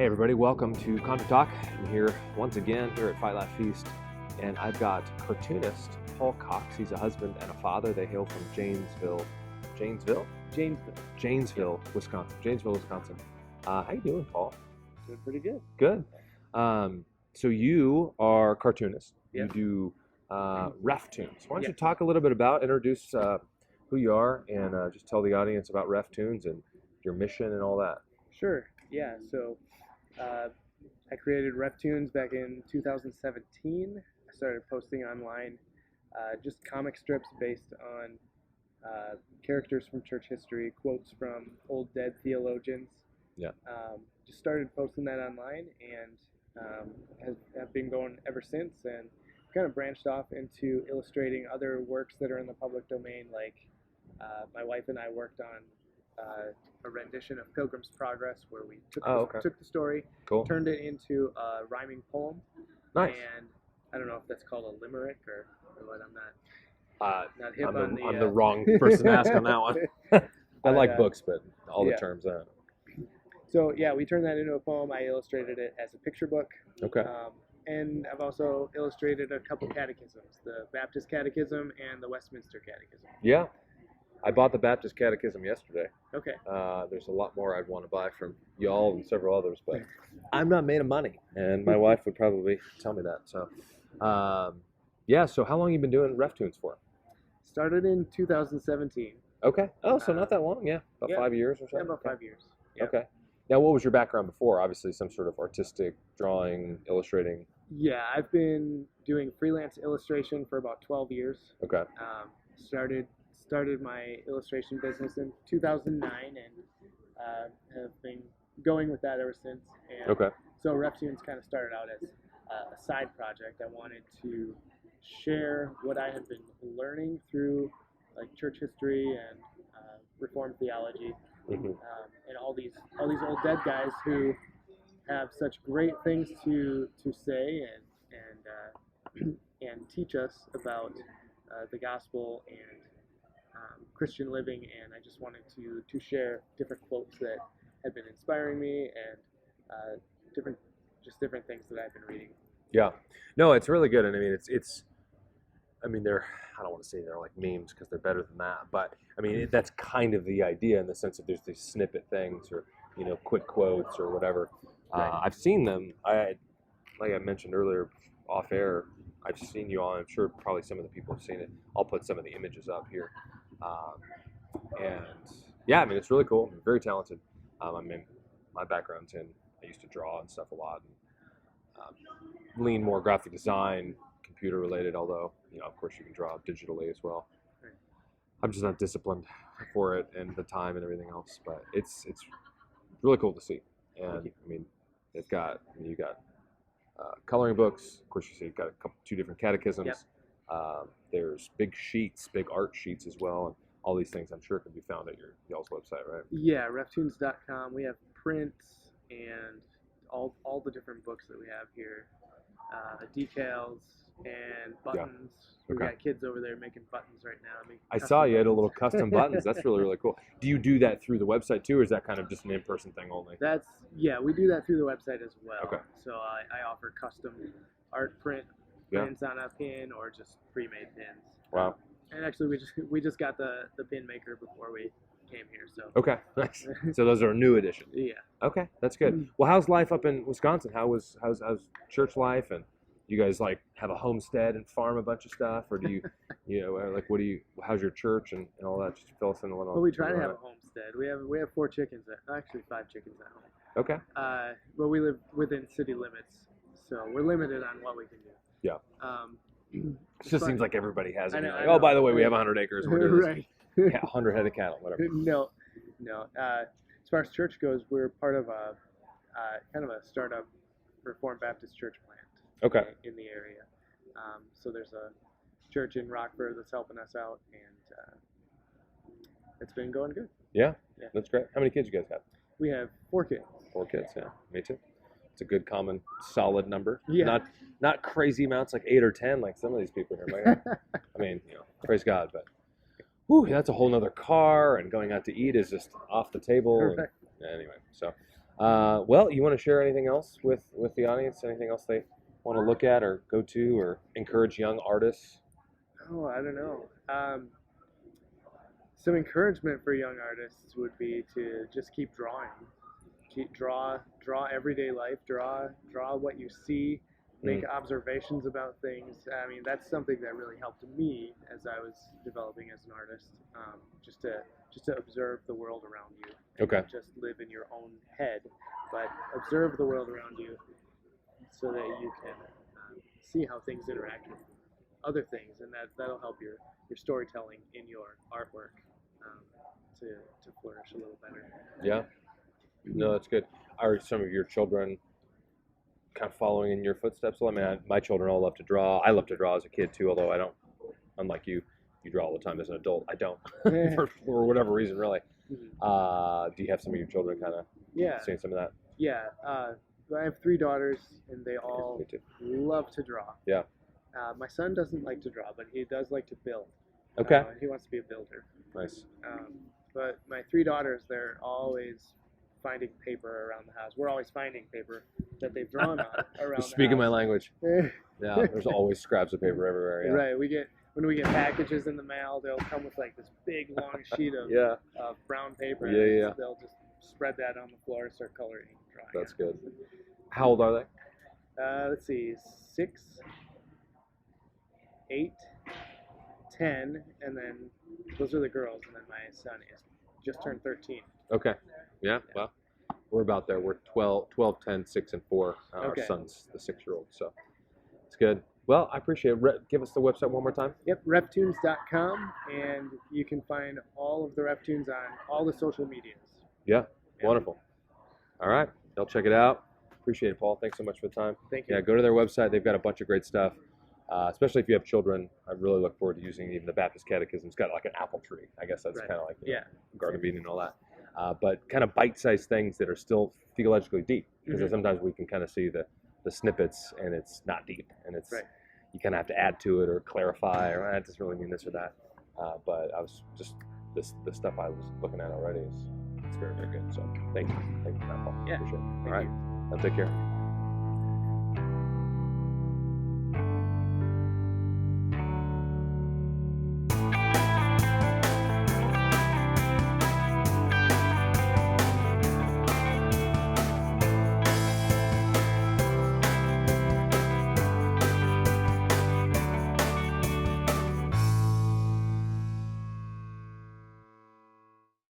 Hey everybody, welcome to Contra Talk. I'm here once again here at Fight Laugh Feast, and I've got cartoonist Paul Cox. He's a husband and a father. They hail from Janesville, Wisconsin. How you doing, Paul? Doing pretty good. Good. So you are a cartoonist. Yep. You do Ref Toons. Why don't you talk a little bit about, introduce who you are, and just tell the audience about Ref Toons and your mission and all that. Sure. Yeah. So I created Ref Toons back in 2017. I started posting online just comic strips based on characters from church history, quotes from old dead theologians. Yeah. Just started posting that online and have been going ever since, and kind of branched off into illustrating other works that are in the public domain. Like my wife and I worked on a rendition of Pilgrim's Progress, where we took the story, turned it into a rhyming poem. Nice. And I don't know if that's called a limerick or what. Not hip I'm the wrong person to ask on that one. I like books, but all the terms. So yeah, we turned that into a poem. I illustrated it as a picture book. Okay. And I've also illustrated a couple catechisms, the Baptist Catechism and the Westminster Catechism. Yeah. I bought the Baptist Catechism yesterday. Okay. There's a lot more I'd want to buy from y'all and several others, but I'm not made of money, and my wife would probably tell me that. So, yeah. So, how long have you been doing Ref Toons for? Started in 2017. Okay. Oh, so not that long. Yeah, about 5 years or so. Yeah, about 5 years. Yep. Okay. Now, what was your background before? Obviously, some sort of artistic drawing, illustrating. Yeah, I've been doing freelance illustration for about 12 years. Okay. Started my illustration business in 2009 and have been going with that ever since. And okay. So Ref Toons kind of started out as a side project. I wanted to share what I had been learning through like church history and Reformed theology, and all these old dead guys who have such great things to say and teach us about the gospel and Christian living, and I just wanted to share different quotes that had been inspiring me and different things that I've been reading. Yeah, no, it's really good, and I mean they're, I don't want to say they're like memes because they're better than that, but I mean that's kind of the idea in the sense that there's these snippet things or quick quotes or whatever. Right. I've seen them. Like I mentioned earlier off air, I've seen you all. I'm sure probably some of the people have seen it. I'll put some of the images up here. And yeah, I mean, it's really cool. I'm very talented. I mean, my background's I used to draw and stuff a lot, and lean more graphic design, computer related, although, of course you can draw digitally as well. Right. I'm just not disciplined for it and the time and everything else, but it's really cool to see. And I mean, you got coloring books. Of course, you've got two different catechisms. Yep. There's big art sheets as well, and all these things I'm sure can be found at y'all's website, right? Yeah, reftoons.com. We have prints and all the different books that we have here, decals and buttons. Yeah. We got kids over there making buttons right now. I saw you had a little custom buttons. That's really, really cool. Do you do that through the website too, or is that kind of just an in-person thing only? We do that through the website as well. Okay. So I offer custom art prints on a pin or just pre-made pins. Wow. And actually, we just got the pin maker before we came here. So. Okay, nice. So those are a new addition. Yeah. Okay, that's good. Well, how's life up in Wisconsin? How's church life, and you guys like have a homestead and farm a bunch of stuff, or do you, how's your church and all that? Just fill us in a little. Well, we try to have a homestead. We have 4 chickens, actually 5 chickens at home. Okay. But we live within city limits, so we're limited on what we can do. Yeah. It just seems like everybody has it. I know. Oh, by the way, we have 100 acres. We're doing right. this. Yeah, 100 head of cattle, whatever. No. As far as church goes, we're part of a kind of a startup Reformed Baptist church plant. Okay. In the area. So there's a church in Rockford that's helping us out, and it's been going good. Yeah, that's great. How many kids you guys have? We have 4 kids. 4 kids, yeah. Me too. It's a good, common, solid number. Yeah. Not crazy amounts like 8 or 10 like some of these people here. I mean, praise God, but that's a whole nother car, and going out to eat is just off the table. Right. And, anyway, so Well, you want to share anything else with the audience? Anything else they want to look at or go to or encourage young artists? Oh, I don't know. Some encouragement for young artists would be to just keep drawing. Draw everyday life. Draw what you see. Make observations about things. I mean, that's something that really helped me as I was developing as an artist. Just to observe the world around you. Okay. Not just live in your own head, but observe the world around you, so that you can see how things interact with other things, and that'll help your storytelling in your artwork to flourish a little better. Yeah. No, that's good. Are some of your children kind of following in your footsteps? Well, I mean, my children all love to draw. I love to draw as a kid too, although I don't. Unlike you draw all the time as an adult. I don't, for whatever reason, really. Do you have some of your children kind of seeing some of that? Yeah. I have 3 daughters, and they all love to draw. Yeah. My son doesn't like to draw, but he does like to build. Okay. He wants to be a builder. Nice. But my 3 daughters, they're always finding paper around the house. We're always finding paper that they've drawn on around You're speaking the house. my language. Yeah, there's always scraps of paper everywhere. Yeah. Right. When we get packages in the mail, they'll come with like this big long sheet of brown paper. Yeah. They'll just spread that on the floor, start coloring, drawing. That's good. How old are they? Let's see, 6, 8, 10, and then those are the girls, and then my son is just turned 13. Okay. Yeah. Well, we're about there. We're 12, 10, 6, and 4. Our son's the 6-year-old, so it's good. Well, I appreciate it. Give us the website one more time. Yep, reftoons.com, and you can find all of the Ref Toons on all the social medias. Yeah, wonderful. All right, I'll check it out. Appreciate it, Paul. Thanks so much for the time. Thank you. Yeah, go to their website. They've got a bunch of great stuff, especially if you have children. I really look forward to using even the Baptist Catechism. It's got like an apple tree. I guess that's kind of like Garden of Eden and all that. But kind of bite-sized things that are still theologically deep, because sometimes we can kind of see the snippets and it's not deep, and it's you kind of have to add to it or clarify, or that doesn't really mean this or that. But I was just the stuff I was looking at already is very, very good. So thank you, Paul. Yeah, appreciate it. Thank All right, you. I'll take care.